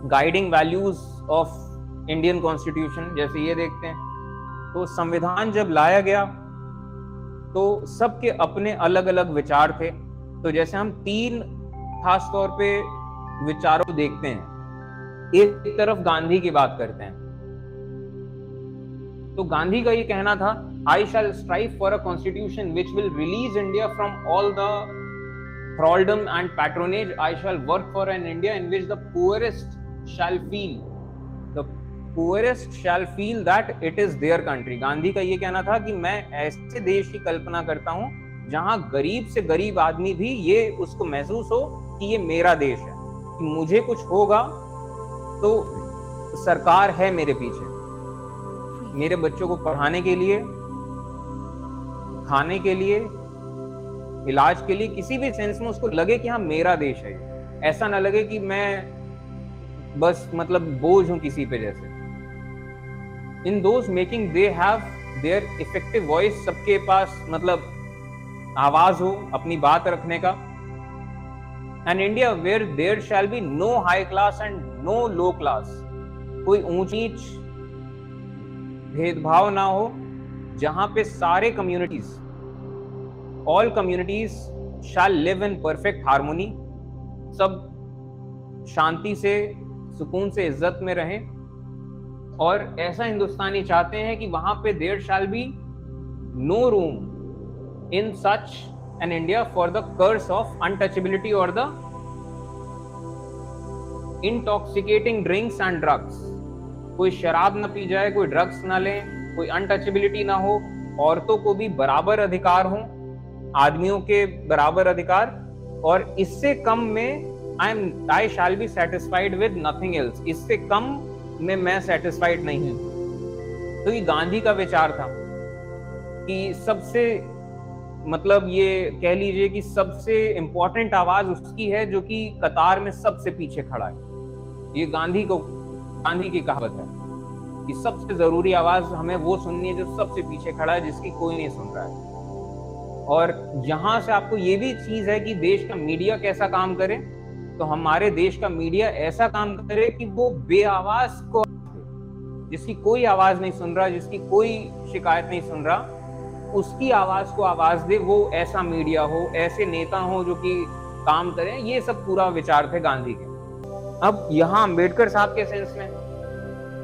Guiding values of Indian constitution, जैसे ये देखते हैं। तो संविधान जब लाया गया तो सबके अपने अलग अलग विचार थे। तो जैसे हम तीन खास तौर पे विचारों देखते हैं। एक तरफ गांधी की बात करते हैं, तो गांधी का ये कहना था, I shall strive for a constitution which will release India from all the thraldom and patronage. I shall work for an India in which the poorest shall feel that it is their country. Gandhi का ये कहना था कि मैं ऐसे देश की कल्पना करता हूं जहां गरीब से गरीब आदमी भी ये उसको महसूस हो कि ये मेरा देश है, कि मुझे कुछ होगा तो सरकार है मेरे पीछे, मेरे बच्चों को पढ़ाने के लिए, खाने के लिए, इलाज के लिए, किसी भी सेंस में उसको लगे कि हाँ मेरा देश है। ऐसा ना लगे कि मैं बस मतलब बोझ हूं किसी पे जैसे। In those making they have their effective voice, सबके पास मतलब आवाज हो अपनी बात रखने का। An India where there shall be no high class and no low class, कोई ऊंच नीच भेदभाव ना हो, जहां पे सारे communities, all communities shall live in perfect harmony, सब शांति से, सुकून से, इज्जत में रहें। और ऐसा हिंदुस्तानी चाहते हैं कि वहां पे there shall be no room in such an India for the curse of untouchability or the intoxicating drinks and drugs। कोई शराब ना पी जाए, कोई ड्रग्स ना ले, कोई अनटचेबिलिटी ना हो, औरतों को भी बराबर अधिकार हो, आदमियों के बराबर अधिकार, और इससे कम में I shall be satisfied with nothing else, इससे कम में मैं सेटिस्फाइड नहीं हूं। तो ये गांधी का विचार था कि सबसे मतलब ये कह लीजिए कि सबसे इंपॉर्टेंट आवाज उसकी है जो कि कतार में सबसे पीछे खड़ा है। ये गांधी की कहावत है कि सबसे जरूरी आवाज हमें वो सुननी है जो सबसे पीछे खड़ा है, जिसकी कोई नहीं सुन रहा है। और यहां से आपको ये भी चीज है कि देश का मीडिया कैसा काम करे, तो हमारे देश का मीडिया ऐसा काम करे कि वो बेआवाज को, जिसकी कोई आवाज नहीं सुन रहा, जिसकी कोई शिकायत नहीं सुन रहा, उसकी आवाज को आवाज दे। वो ऐसा मीडिया हो, ऐसे नेता हो जो कि काम करें। ये सब पूरा विचार थे गांधी के। अब यहाँ अंबेडकर साहब के सेंस में,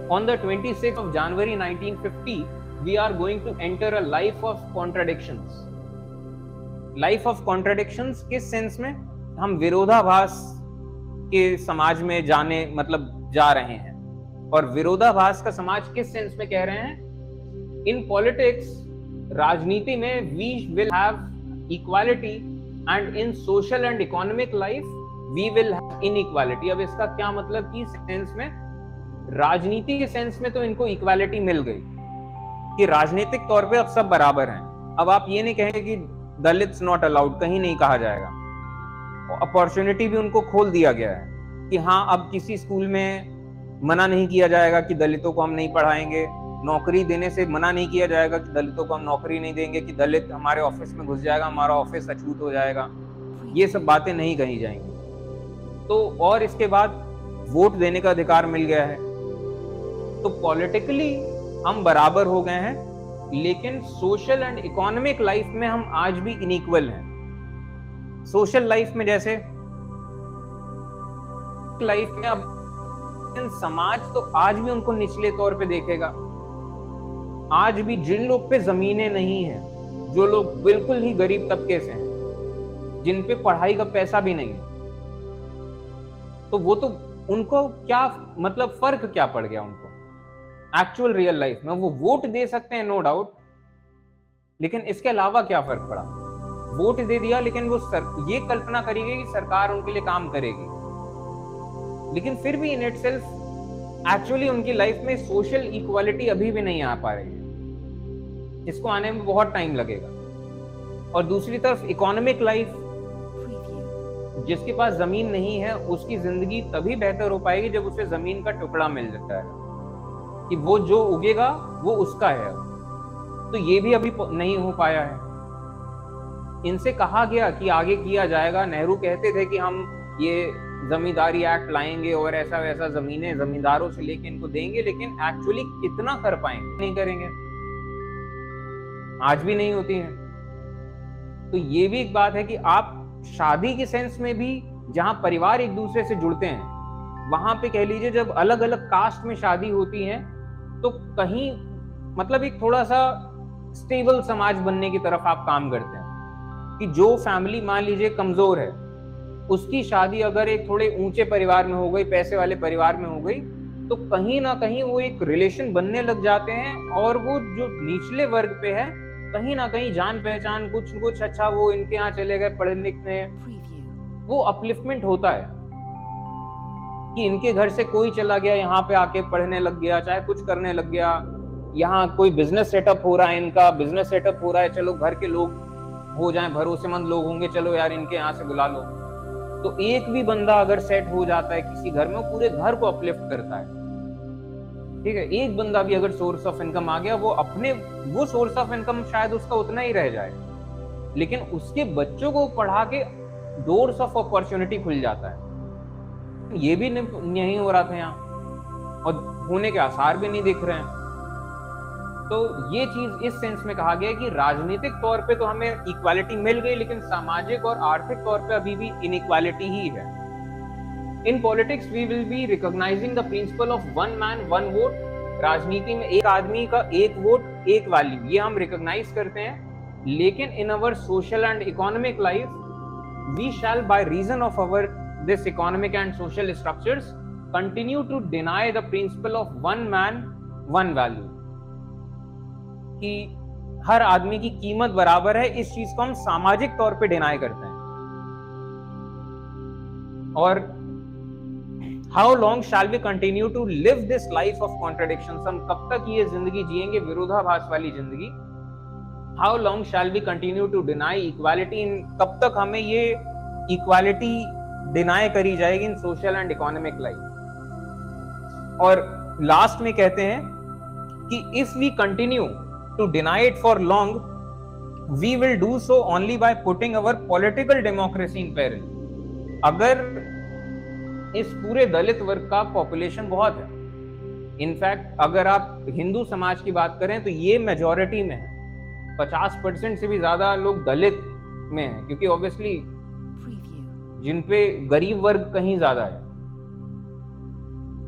on the 26th of January 1950 we are going to enter a life of contradictions। Life of contradictions किस सेंस में? हम विरोधाभास के समाज में जा रहे हैं। और विरोधाभास का समाज किस सेंस में कह रहे हैं? इन पॉलिटिक्स, राजनीति में we will have equality and in social and economic life we will have inequality. अब इसका क्या मतलब कि सेंस में, राजनीति के सेंस में तो इनको इक्वालिटी मिल गई कि राजनीतिक तौर पे अब सब बराबर हैं। अब आप ये नहीं कहेंगे कि दलित्स नॉट अलाउड, कहीं नहीं कहा जाएगा। अपॉर्चुनिटी भी उनको खोल दिया गया है कि हाँ अब किसी स्कूल में मना नहीं किया जाएगा कि दलितों को हम नहीं पढ़ाएंगे, नौकरी देने से मना नहीं किया जाएगा कि दलितों को हम नौकरी नहीं देंगे, कि दलित हमारे ऑफिस में घुस जाएगा, हमारा ऑफिस अछूत हो जाएगा। ये सब बातें नहीं कही जाएंगी। तो और इसके बाद वोट देने का अधिकार मिल गया है। तो पॉलिटिकली हम बराबर हो गए हैं, लेकिन सोशल एंड इकोनॉमिक लाइफ में हम आज भी इनइक्वल हैं। सोशल लाइफ में जैसे लाइफ में अब समाज तो आज भी उनको निचले तौर पे देखेगा। आज भी जिन लोग पे जमीनें नहीं है, जो लोग बिल्कुल ही गरीब तबके से हैं, जिन पे पढ़ाई का पैसा भी नहीं है, तो वो तो उनको क्या मतलब फर्क क्या पड़ गया उनको एक्चुअल रियल लाइफ में? वो वोट दे सकते हैं नो डाउट, लेकिन इसके अलावा क्या फर्क पड़ा? वोट दे दिया, लेकिन वो ये कल्पना करेगी कि सरकार उनके लिए काम करेगी, लेकिन फिर भी इन इटसेल्फ एक्चुअली उनकी लाइफ में सोशल इक्वालिटी अभी भी नहीं आ पा रही है। इसको आने में बहुत टाइम लगेगा। और दूसरी तरफ इकोनॉमिक लाइफ, जिसके पास जमीन नहीं है उसकी जिंदगी तभी बेहतर हो पाएगी जब उसे जमीन का टुकड़ा मिल जाता है कि वो जो उगेगा वो उसका है। तो ये भी अभी नहीं हो पाया है। इनसे कहा गया कि आगे किया जाएगा। नेहरू कहते थे कि हम ये जमींदारी एक्ट लाएंगे और ऐसा वैसा जमीनें जमींदारों से लेके इनको देंगे, लेकिन एक्चुअली कितना कर पाएंगे? नहीं करेंगे, आज भी नहीं होती है। तो ये भी एक बात है कि आप शादी के सेंस में भी जहां परिवार एक दूसरे से जुड़ते हैं, वहां पे कह लीजिए जब अलग अलग कास्ट में शादी होती है तो कहीं मतलब एक थोड़ा सा स्टेबल समाज बनने की तरफ आप काम करते हैं कि जो फैमिली मान लीजिए कमजोर है, उसकी शादी अगर एक थोड़े ऊंचे परिवार में हो गई, पैसे वाले परिवार में हो गई, तो कहीं ना कहीं वो एक रिलेशन बनने लग जाते हैं, और वो जो निचले वर्ग पे है कहीं ना कहीं जान पहचान कुछ अच्छा, वो इनके यहाँ चले गए पढ़ने लिखने, वो अपलिफ्टमेंट होता है कि इनके घर से कोई चला गया, यहाँ पे आके पढ़ने लग गया, चाहे कुछ करने लग गया, यहाँ कोई बिजनेस सेटअप हो रहा है, इनका बिजनेस सेटअप हो रहा है, चलो घर के लोग हो जाएं, भरोसेमंद लोग होंगे, चलो यार इनके यहाँ से बुला लो। तो एक भी बंदा अगर सेट हो जाता है किसी घर में, वो पूरे घर को अपलिफ्ट करता है, ठीक है। एक बंदा भी अगर सोर्स ऑफ इनकम आ गया, वो सोर्स ऑफ इनकम शायद उसका उतना ही रह जाए, लेकिन उसके बच्चों को पढ़ा के डोर्स ऑफ अपॉर्चुनिटी खुल जाता है। ये भी नहीं हो रहा था यहाँ, और होने के आसार भी नहीं दिख रहे हैं। तो ये चीज इस सेंस में कहा गया है कि राजनीतिक तौर पे तो हमें इक्वालिटी मिल गई, लेकिन सामाजिक और आर्थिक तौर पे अभी भी इनइक्वालिटी ही है। In politics we will be recognizing the principle of one man one vote. राजनीति में एक आदमी का एक वोट एक वैल्यू, ये हम रिकॉग्नाइज करते हैं, लेकिन in our social and economic life we shall by reason of our this economic and social structures continue to deny the principle of one man one value, कि हर आदमी की कीमत बराबर है। इस चीज को हम सामाजिक तौर पे डिनाई करते हैं। और how long shall we continue to live this life of contradictions, हम कब तक ये जिंदगी जिएंगे, विरोधाभास वाली जिंदगी। How long shall we continue to deny equality, कब तक हमें ये इक्वालिटी डिनाई करी जाएगी in social and economic life. और लास्ट में कहते हैं कि if we continue to deny it for long, we will do so only by putting our political democracy in peril। अगर इस पूरे दलित वर्ग का पॉपुलेशन बहुत है, इनफैक्ट अगर आप हिंदू समाज की बात करें तो ये मेजॉरिटी में है, 50% से भी ज्यादा लोग दलित में हैं, क्योंकि ऑब्वियसली जिनपे गरीब वर्ग कहीं ज्यादा है।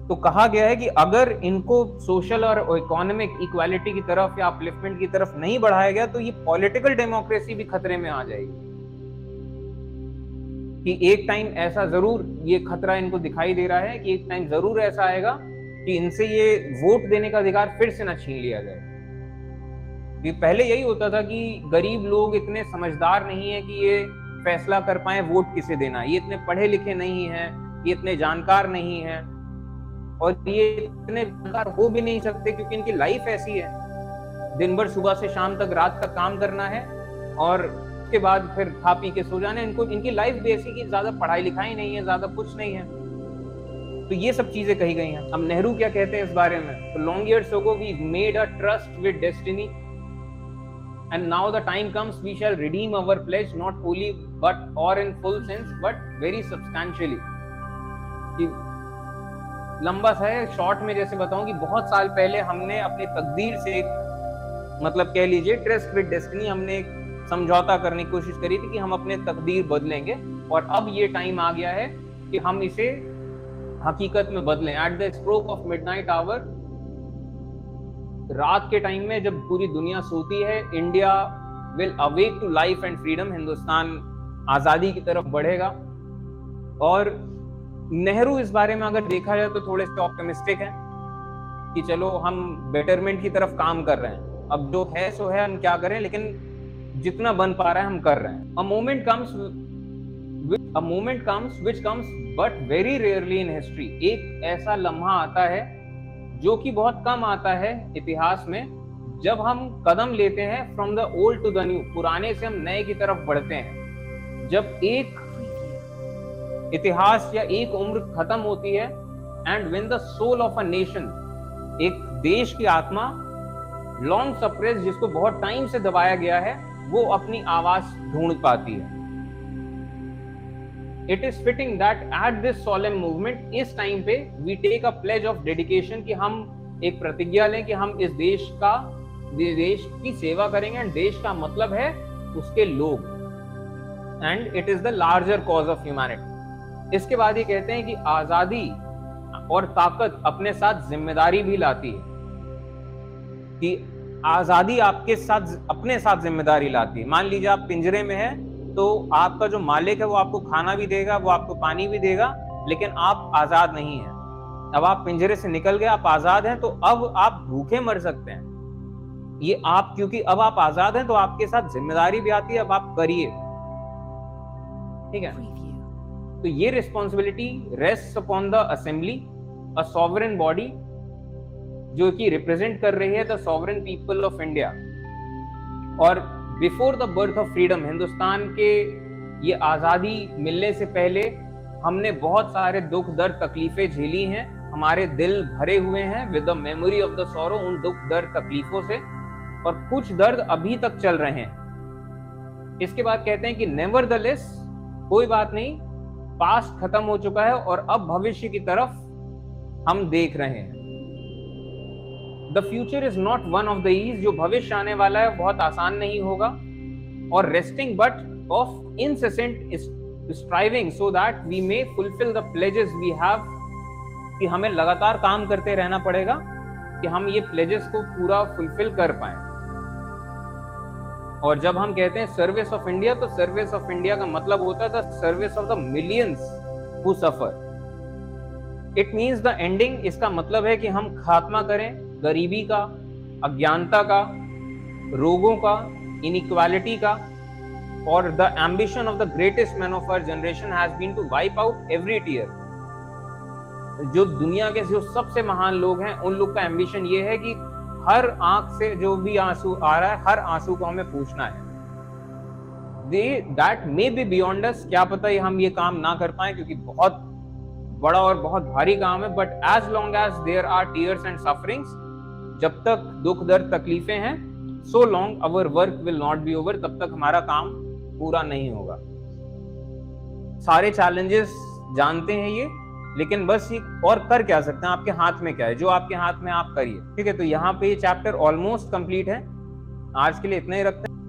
तो कहा गया है कि अगर इनको सोशल और इकोनॉमिक इक्वालिटी की तरफ या अपलिफ्टमेंट की तरफ नहीं बढ़ाया गया तो ये पॉलिटिकल डेमोक्रेसी भी खतरे में आ जाएगी। कि एक टाइम ऐसा जरूर ये खतरा इनको दिखाई दे रहा है कि एक टाइम जरूर ऐसा आएगा कि इनसे ये वोट देने का अधिकार फिर से ना छीन लिया जाए। कि पहले यही होता था कि गरीब लोग इतने समझदार नहीं है कि ये फैसला कर पाए वोट किसे देना, ये इतने पढ़े लिखे नहीं है, ये इतने जानकार नहीं है, और ये इतने जानकार हो भी नहीं सकते क्योंकि इनकी लाइफ ऐसी है, दिन भर सुबह से शाम तक रात तक काम करना है और उसके बाद फिर खा पी के सो जाना है। इनकी लाइफ भी ऐसी कि ज्यादा पढ़ाई लिखाई नहीं है, ज्यादा कुछ नहीं है। तो ये सब चीजें कही गई हैं। अब नेहरू क्या कहते हैं इस बारे में? तो long years ago we made a tryst with destiny and now the time comes we shall redeem our pledge, not wholly but or in full sense but very substantially. लंबा सा है, शॉर्ट में जैसे बताऊं कि बहुत साल पहले हमने अपनी तकदीर से मतलब कह लीजिए ट्रस्ट विद डेस्टिनी, हमने एक समझौता करने की कोशिश करी थी कि हम अपने तकदीर बदलेंगे, और अब ये टाइम आ गया है कि हम इसे हकीकत में बदलें। At the stroke of midnight hour, रात के टाइम में जब पूरी दुनिया सोती है, India will awake to life and freedom, Hindustan आजादी की तरफ बढ़ेगा। और नेहरू इस बारे में अगर देखा जाए तो थोड़े से ऑप्टिमिस्टिक हैं कि चलो हम बेटरमेंट की तरफ काम कर रहे हैं, अब जो है सो है, हम क्या करें, लेकिन जितना बन पा रहा है हम कर रहे हैं। A moment comes which comes but very rarely in history, एक ऐसा लम्हा आता है जो कि बहुत कम आता है इतिहास में, जब हम कदम लेते हैं from the old to the new, पुराने से हम नए की तरफ बढ़ते हैं। जब एक इतिहास या एक उम्र खत्म होती है and when the soul of a nation, एक देश की आत्मा लॉन्ग सप्रेस, जिसको बहुत टाइम से दबाया गया है, वो अपनी आवाज ढूंढ पाती है। It is fitting that at this solemn movement, इस टाइम पे we take a pledge of dedication, कि हम एक प्रतिज्ञा लें कि हम इस देश की सेवा करेंगे, एंड देश का मतलब है उसके लोग, and it is the larger cause of humanity. इसके बाद ये कहते हैं कि आजादी और ताकत अपने साथ जिम्मेदारी भी लाती है, कि आजादी आपके साथ अपने साथ जिम्मेदारी लाती है। मान लीजिए आप पिंजरे में हैं, तो आपका जो मालिक है वो आपको खाना भी देगा, वो आपको पानी भी देगा, लेकिन आप आजाद नहीं हैं। अब आप पिंजरे से निकल गए, आप आजाद हैं, तो अब आप भूखे मर सकते हैं। ये आप, क्योंकि अब आप आजाद हैं तो आपके साथ जिम्मेदारी भी आती है, अब आप करिए, ठीक है। तो ये responsibility rest upon the assembly, a sovereign body, जो कि रिप्रेजेंट कर रही है the sovereign people of India. और before the birth of freedom, Hindustan के ये आजादी मिलने से पहले हमने बहुत सारे दुख दर्द तकलीफें झेली हैं, हमारे दिल भरे हुए हैं with the memory of the sorrow, उन दुख दर्द तकलीफों से, और कुछ दर्द अभी तक चल रहे हैं। इसके बाद कहते हैं कि नेवरदलेस, कोई बात नहीं, पास्ट खत्म हो चुका है और अब भविष्य की तरफ हम देख रहे हैं। The future is not one of the ease, जो भविष्य आने वाला है बहुत आसान नहीं होगा, or resting but of incessant striving so that we may fulfil the pledges we have, कि हमें लगातार काम करते रहना पड़ेगा कि हम ये प्लेजेस को पूरा फुलफिल कर पाए। और जब हम कहते हैं सर्विस ऑफ इंडिया, तो सर्विस ऑफ इंडिया का मतलब होता है the service of the millions who suffer. It means the ending, इसका मतलब है कि हम खात्मा करें गरीबी का, अज्ञानता का, रोगों का, इनइक्वालिटी का, और the ambition of the greatest man of our generation has been to wipe out every tear. जो दुनिया के जो सबसे महान लोग हैं, उन लोग का एम्बिशन ये है कि हर आंख से जो भी आंसू आ रहा है, हर आंसू को हमें पूछना है। दैट मे बी बियॉन्ड अस, क्या पता ये हम ये काम ना कर पाए, क्योंकि बहुत बड़ा और बहुत भारी काम है। But as long as there are tears and sufferings, जब तक दुख दर्द तकलीफें हैं, so long our work will not be over, तब तक हमारा काम पूरा नहीं होगा। सारे चैलेंजेस जानते हैं ये, लेकिन बस ये और कर क्या सकते हैं, आपके हाथ में क्या है, जो आपके हाथ में आप करिए, ठीक है। तो यहाँ पे ये चैप्टर ऑलमोस्ट कंप्लीट है। आज के लिए इतना ही रखते हैं।